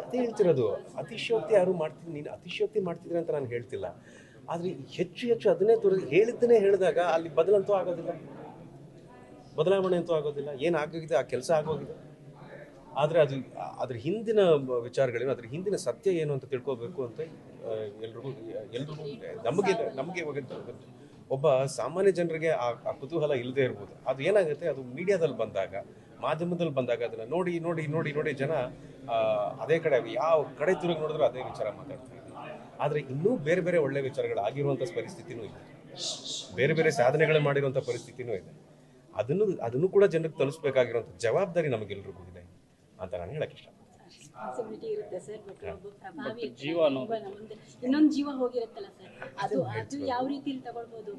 ಅದೇ ಹೇಳ್ತಿರೋದು, ಅತಿಶಯೋಕ್ತಿ ಯಾರು ಮಾಡ್ತೀನಿ, ನೀನು ಅತಿಶಯೋಕ್ತಿ ಮಾಡ್ತಿದ್ರೆ ಅಂತ ನಾನು ಹೇಳ್ತಿಲ್ಲ. ಆದರೆ ಹೆಚ್ಚು ಹೆಚ್ಚು ಅದನ್ನೇ ಹೇಳಿದ್ದನ್ನೇ ಹೇಳಿದಾಗ ಅಲ್ಲಿ ಬದಲಂತೂ ಆಗೋದಿಲ್ಲ, ಬದಲಾವಣೆ ಅಂತೂ ಆಗೋದಿಲ್ಲ. ಏನಾಗಿದೆ ಆ ಕೆಲಸ ಆಗೋಗಿದೆ. ಆದರೆ ಅದು ಅದ್ರ ಹಿಂದಿನ ವಿಚಾರಗಳೇನು, ಅದ್ರ ಹಿಂದಿನ ಸತ್ಯ ಏನು ಅಂತ ತಿಳ್ಕೋಬೇಕು ಅಂತ ಎಲ್ರಿಗೂ ನಮಗೆ ನಮಗೆ ಒಬ್ಬ ಸಾಮಾನ್ಯ ಜನರಿಗೆ ಆ ಕುತೂಹಲ ಇಲ್ಲದೆ ಇರ್ಬೋದು. ಅದು ಏನಾಗುತ್ತೆ, ಅದು ಮೀಡಿಯಾದಲ್ಲಿ ಬಂದಾಗ, ಮಾಧ್ಯಮದಲ್ಲಿ ಬಂದಾಗ ಅದನ್ನು ನೋಡಿ ನೋಡಿ ನೋಡಿ ನೋಡಿ ಜನ ಅದೇ ಕಡೆ ಯಾವ ಕಡೆ ತಿರುಗಿ ನೋಡಿದ್ರು ಅದೇ ವಿಚಾರ ಮಾತಾಡ್ತಾರೆ. ಆದರೆ ಇನ್ನೂ ಬೇರೆ ಬೇರೆ ಒಳ್ಳೆ ವಿಚಾರಗಳು ಆಗಿರುವಂಥ ಪರಿಸ್ಥಿತಿನೂ ಇದೆ, ಬೇರೆ ಬೇರೆ ಸಾಧನೆಗಳು ಮಾಡಿರುವಂಥ ಪರಿಸ್ಥಿತಿನೂ ಇದೆ. ಅದನ್ನು ಕೂಡ ಜನರಿಗೆ ತಲುಪಿಸಬೇಕಾಗಿರುವಂಥ ಜವಾಬ್ದಾರಿ ನಮಗೆಲ್ರಿಗೂ ಇದೆ ಅಂತ ನಾನು ಹೇಳಕ್ಕೆ ರೆಸ್ಪಾನ್ಸಿಬಿಲಿಟಿ ಇರುತ್ತೆ ಸರ್. ಬಟ್ ಒಬ್ಬ ಪ್ರಭಾವಿ ಇನ್ನೊಂದು ಜೀವ ಹೋಗಿರುತ್ತಲ್ಲ ಸರ್, ಅದು ಯಾವ ರೀತಿಯಲ್ಲಿ ತಗೊಳ್ಬೋದು?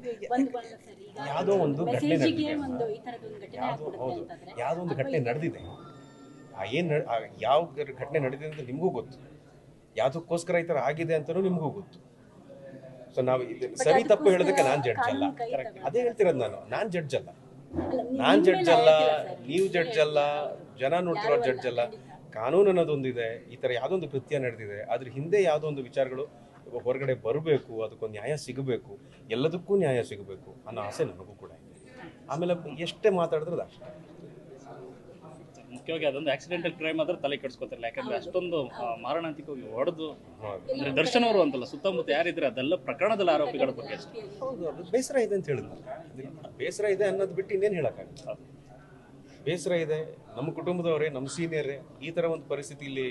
ಸರ್ ಈಗ ಯಾವುದೋ ಒಂದು ಮೆಸೇಜಿಗೆ ಒಂದು ಈ ಥರದ ಒಂದು ಘಟನೆ ಆಗ್ಬಿಡುತ್ತೆ ಅಂತಂದ್ರೆ ಯಾವುದೋ ಒಂದು ಘಟನೆ ನಡೆದಿದೆ. ಯಾವ ಘಟನೆ ನಡೆದಿದೆ ಅಂತ ನಿಮಗೂ ಗೊತ್ತು, ಯಾವುದಕ್ಕೋಸ್ಕರ ಈ ಥರ ಆಗಿದೆ ಅಂತಲೂ ನಿಮಗೂ ಗೊತ್ತು. ಸೊ ನಾವು ಸರಿ ತಪ್ಪು ಹೇಳೋದಕ್ಕೆ ನಾನು ಜಡ್ಜ್ ಅಲ್ಲ. ಅದೇ ಹೇಳ್ತಿರೋದು, ನಾನು ಜಡ್ಜ್ ಅಲ್ಲ, ನೀವು ಜಡ್ಜ್ ಅಲ್ಲ, ಜನ ನೋಡ್ತಿರೋ ಜಡ್ಜ್ ಅಲ್ಲ. ಕಾನೂನು ಅನ್ನೋದೊಂದಿದೆ. ಈ ಥರ ಯಾವುದೊಂದು ಕೃತ್ಯ ನಡೆದಿದೆ, ಅದ್ರ ಹಿಂದೆ ಯಾವುದೋ ಒಂದು ವಿಚಾರಗಳು ಹೊರಗಡೆ ಬರಬೇಕು, ಅದಕ್ಕೊಂದು ನ್ಯಾಯ ಸಿಗಬೇಕು, ಎಲ್ಲದಕ್ಕೂ ನ್ಯಾಯ ಸಿಗಬೇಕು ಅನ್ನೋ ಆಸೆ ನನಗೂ ಕೂಡ ಇದೆ. ಆಮೇಲೆ ಎಷ್ಟೇ ಮಾತಾಡಿದ್ರು ಅದು ಅಷ್ಟೇ. ಮುಖ್ಯವಾಗಿ ಅದೊಂದು ಆಕ್ಸಿಡೆಂಟಲ್ ಕ್ರೈಮ್ ಆದ್ರೆ ತಲೆ ಕೆಡಿಸ್ಕೊತಿರಲ್ಲ, ಯಾಕಂದ್ರೆ ಅಷ್ಟೊಂದು ಮಾರಣಾಂತಿಕವಾಗಿ ಹೊಡೆದು ದರ್ಶನ್ ಅವರು ಅಂತಲ್ಲ, ಸುತ್ತಮುತ್ತ ಯಾರಿದ್ರೆ ಅದೆಲ್ಲ ಪ್ರಕರಣದಲ್ಲಿ ಆರೋಪಿಗಳ ಬಗ್ಗೆ ಅಷ್ಟೇ. ಹೌದು, ಅದು ಬೇಸರ ಇದೆ ಅಂತ ಹೇಳಿದ್ರು. ಬೇಸರ ಇದೆ ಅನ್ನೋದು ಬಿಟ್ಟು ಇನ್ನೇನು ಹೇಳೋಕ್ಕಾಗುತ್ತೆ. ಬೇಸರ ಇದೆ, ನಮ್ಮ ಕುಟುಂಬದವರೇ, ನಮ್ಮ ಸೀನಿಯರೇ ಈ ಥರ ಒಂದು ಪರಿಸ್ಥಿತಿಯಲ್ಲಿ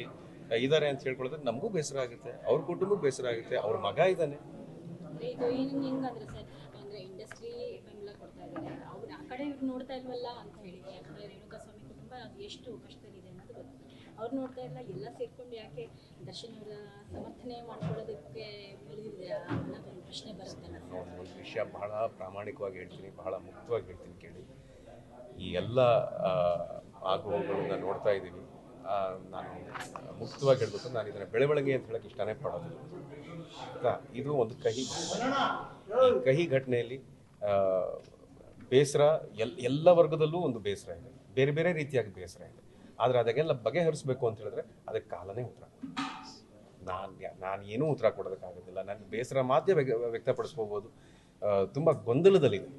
ಇದ್ದಾರೆ ಅಂತ ಹೇಳ್ಕೊಳ್ಳೋದ್ರೆ ನಮಗೂ ಬೇಸರ ಆಗುತ್ತೆ, ಅವ್ರ ಕುಟುಂಬಕ್ಕೆ ಬೇಸರ ಆಗುತ್ತೆ, ಅವ್ರ ಮಗ ಇದ್ದಾನೆ. ಇದು ಏನು ಹೆಂಗಂದ್ರೆ ಸರ್, ಅಂದರೆ ಇಂಡಸ್ಟ್ರಿ ಬೆಂಬಲ ಕೊಡ್ತಾ ಇದ್ದಾರೆ, ಅವ್ರು ಆ ಕಡೆ ಇವ್ರು ನೋಡ್ತಾ ಇಲ್ವಲ್ಲ ಅಂತ ಹೇಳಿ. ಯಾಕಂದರೆ ರೇಣುಕಾಸ್ವಾಮಿ ಕುಟುಂಬ ಎಷ್ಟು ಕಷ್ಟದಲ್ಲಿದೆ ಅನ್ನೋದು ಗೊತ್ತು. ಅವ್ರು ನೋಡ್ತಾ ಇಲ್ಲ, ಎಲ್ಲ ಸೇರ್ಕೊಂಡು ಯಾಕೆ ದರ್ಶನ್ ಅವರ ಸಮರ್ಥನೆ ಮಾಡ್ಕೊಳ್ಳೋದಕ್ಕೆ ಬೆಳೆದಿದ್ದೀರಾ ಅನ್ನೋದೊಂದು ಪ್ರಶ್ನೆ ಬರುತ್ತಲ್ಲ. ಒಂದು ವಿಷಯ ಬಹಳ ಪ್ರಾಮಾಣಿಕವಾಗಿ ಹೇಳ್ತೀನಿ, ಬಹಳ ಮುಕ್ತವಾಗಿ ಹೇಳ್ತೀನಿ ಕೇಳಿ. ಈ ಎಲ್ಲ ಆಗುವಗಳನ್ನ ನೋಡ್ತಾ ಇದ್ದೀವಿ. ನಾನು ಮುಕ್ತವಾಗಿ ಹೇಳ್ಬೇಕು, ನಾನು ಇದನ್ನು ಬೆಳವಣಿಗೆ ಅಂತ ಹೇಳಕ್ಕೆ ಇಷ್ಟನೇ ಪಡೋದಿಲ್ಲ. ಇದು ಒಂದು ಕಹಿ ಘಟನೆಯಲ್ಲಿ ಬೇಸರ ಎಲ್ಲ ವರ್ಗದಲ್ಲೂ ಒಂದು ಬೇಸರ ಇದೆ, ಬೇರೆ ಬೇರೆ ರೀತಿಯಾಗಿ ಬೇಸರ ಇದೆ. ಆದರೆ ಅದಕ್ಕೆಲ್ಲ ಬಗೆಹರಿಸಬೇಕು ಅಂತ ಹೇಳಿದ್ರೆ ಅದಕ್ಕೆ ಕಾಲನೇ ಉತ್ತರ. ನಾನು ಏನೂ ಉತ್ತರ ಕೊಡೋದಕ್ಕಾಗೋದಿಲ್ಲ. ನನಗೆ ಬೇಸರ ಮಾತ್ರ ವ್ಯಕ್ತಪಡಿಸ್ಕೋಬೋದು. ತುಂಬ ಗೊಂದಲದಲ್ಲಿದೆ,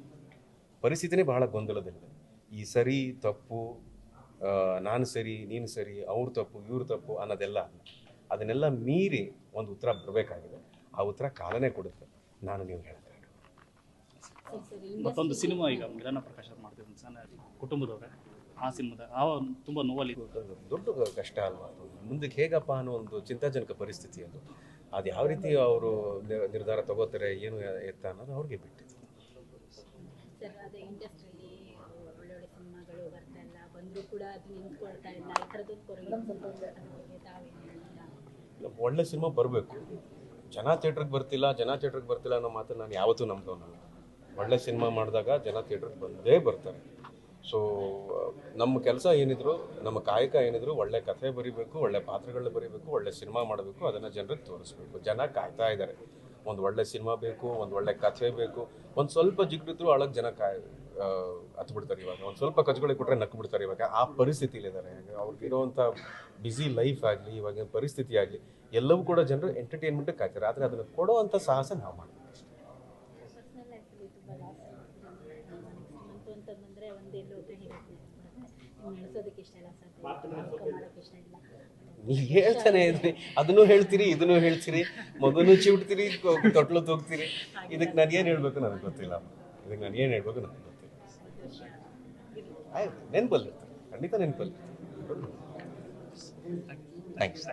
ಪರಿಸ್ಥಿತಿನೇ ಬಹಳ ಗೊಂದಲದಲ್ಲಿದೆ. ಈ ಸರಿ ತಪ್ಪು, ನಾನು ಸರಿ ನೀನು ಸರಿ, ಅವ್ರ ತಪ್ಪು ಇವ್ರ ತಪ್ಪು ಅನ್ನೋದೆಲ್ಲ ಅಲ್ಲ. ಅದನ್ನೆಲ್ಲ ಮೀರಿ ಒಂದು ಉತ್ತರ ಬರಬೇಕಾಗಿದೆ. ಆ ಉತ್ತರ ಕಾಲನೇ ಕೊಡುತ್ತೆ, ನಾನು ನೀವು ಹೇಳ್ತೇನೆ. ಮತ್ತೊಂದು ಸಿನಿಮಾ ಈಗ ಮಿಲನ ಪ್ರಕಾಶ್ ಮಾಡ್ತಿದ್ದ ಸಣ್ಣ ಕುಟುಂಬದವ್ರೆ, ಆ ಸಿನಿಮಾದ ತುಂಬ ನೋವಲ್ಲಿ ದೊಡ್ಡ ಕಷ್ಟ ಅಲ್ವಾ, ಮುಂದಕ್ಕೆ ಹೇಗಪ್ಪ ಅನ್ನೋ ಒಂದು ಚಿಂತಾಜನಕ ಪರಿಸ್ಥಿತಿ ಅದು. ಅದು ಯಾವ ರೀತಿ ಅವರು ನಿರ್ಧಾರ ತಗೋತಾರೆ, ಏನು ಎತ್ತ ಅನ್ನೋದು ಅವ್ರಿಗೆ ಬಿಟ್ಟಿದೆ. ಸರ್, ಅದೇ ಇಂಡಸ್ಟ್ರಿಯಲ್ಲಿ ಒಳ್ಳೊಳ್ಳೆ ಸಿನಿಮಾಗಳು ಬರ್ತಾ ಇಲ್ಲ, ಬಂದರೂ ಕೂಡ ಅದು ನಿಂತ್ಕೊಳ್ತಾ ಇಲ್ಲ, ಈ ಥರದ್ದೊಂದು ಒಳ್ಳೆ ಸಿನಿಮಾ ಬರಬೇಕು. ಜನ ಥಿಯೇಟ್ರಿಗೆ ಬರ್ತಿಲ್ಲ ಅನ್ನೋ ಮಾತನ್ನು ನಾನು ಯಾವತ್ತೂ ನಂಬ್ದವನಲ್ಲ. ಒಳ್ಳೆ ಸಿನಿಮಾ ಮಾಡಿದಾಗ ಜನ ಥಿಯೇಟ್ರಿಗೆ ಬಂದೇ ಬರ್ತಾರೆ. ಸೊ ನಮ್ಮ ಕೆಲಸ ಏನಿದ್ರು, ನಮ್ಮ ಕಾಯಕ ಏನಿದ್ರು, ಒಳ್ಳೆ ಕಥೆ ಬರೀಬೇಕು, ಒಳ್ಳೆ ಪಾತ್ರಗಳನ್ನ ಬರೀಬೇಕು, ಒಳ್ಳೆ ಸಿನಿಮಾ ಮಾಡಬೇಕು, ಅದನ್ನು ಜನರಿಗೆ ತೋರಿಸ್ಬೇಕು. ಜನ ಕಾಯ್ತಾ ಇದ್ದಾರೆ. ಒಂದು ಒಳ್ಳೆ ಸಿನಿಮಾ ಬೇಕು, ಒಂದು ಒಳ್ಳೆ ಕಥೆ ಬೇಕು. ಒಂದು ಸ್ವಲ್ಪ ಜಿಗ್ಡಿದ್ರು ಒಳಗೆ ಜನ ಹತ್ತು ಬಿಡ್ತಾರೆ. ಇವಾಗ ಒಂದು ಸ್ವಲ್ಪ ಕಚ್ಗಳಿಗೆ ಕೊಟ್ಟರೆ ನಕ್ಕು ಬಿಡ್ತಾರೆ. ಇವಾಗ ಆ ಪರಿಸ್ಥಿತಿಲಿದ್ದಾರೆ. ಅವ್ರಿಗಿರೋವಂಥ ಬ್ಯುಸಿ ಲೈಫ್ ಆಗಲಿ, ಇವಾಗ ಪರಿಸ್ಥಿತಿ ಆಗಲಿ, ಎಲ್ಲವೂ ಕೂಡ ಜನರು ಎಂಟರ್ಟೈನ್ಮೆಂಟಿಗೆ ಕಾಯ್ತಾರೆ. ಆದರೆ ಅದನ್ನು ಕೊಡೋವಂಥ ಸಾಹಸ ನಾವು ಮಾಡಬೇಕು. ನೀವು ಹೇಳ್ತಾನೆ ಇದ್ರಿ, ಅದನ್ನು ಹೇಳ್ತೀರಿ, ಇದನ್ನು ಹೇಳ್ತೀರಿ, ಮಗನೂ ಚಿಡ್ತೀರಿ, ತೊಟ್ಲು ತೋಗ್ತೀರಿ. ಇದಕ್ಕೆ ನಾನು ಏನು ಹೇಳ್ಬೇಕು ನನಗೆ ಗೊತ್ತಿಲ್ಲ. ಆಯ್ತು, ನೆನಪಲ್ಲಿರ್ತಾರೆ, ಖಂಡಿತ ನೆನಪಲ್ಲಿರ್ತಾರೆ. ಥ್ಯಾಂಕ್ಸ್.